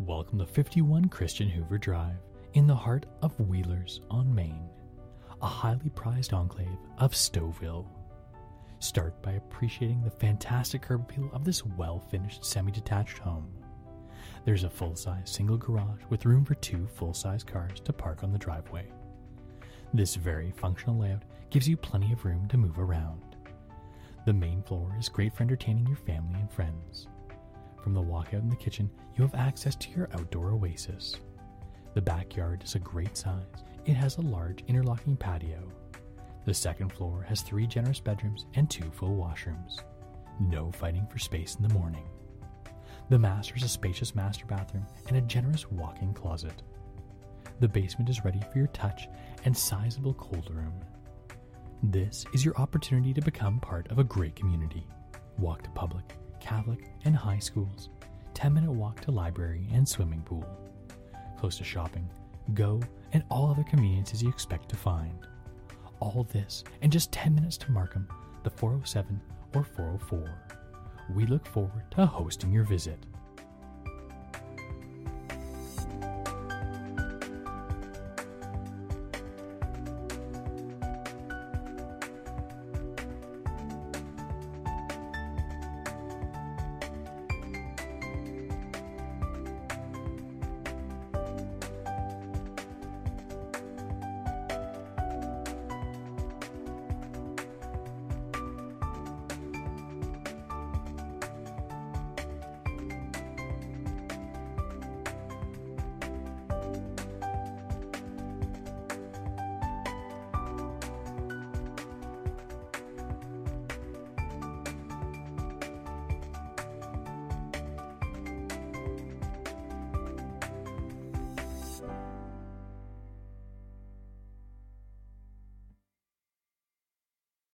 Welcome to 51 Christian Hoover Drive, in the heart of Whelers on Maine, a highly prized enclave of Stouffville. Start by appreciating the fantastic curb appeal of this well-finished semi-detached home. There's a full-size single garage with room for 2 full-size cars to park on the driveway. This very functional layout gives you plenty of room to move around. The main floor is great for entertaining your family and friends. From the walkout in the kitchen, you have access to your outdoor oasis. The backyard is a great size. It has a large interlocking patio. The second floor has 3 generous bedrooms and 2 full washrooms. No fighting for space in the morning. The master is a spacious master bathroom and a generous walk-in closet. The basement is ready for your touch and sizable cold room. This is your opportunity to become part of a great community. Walk to public, Catholic, and high schools. 10-minute walk to library and swimming pool. Close to shopping, go, and all other conveniences you expect to find. All this in just 10 minutes to Markham, the 407 or 404. We look forward to hosting your visit.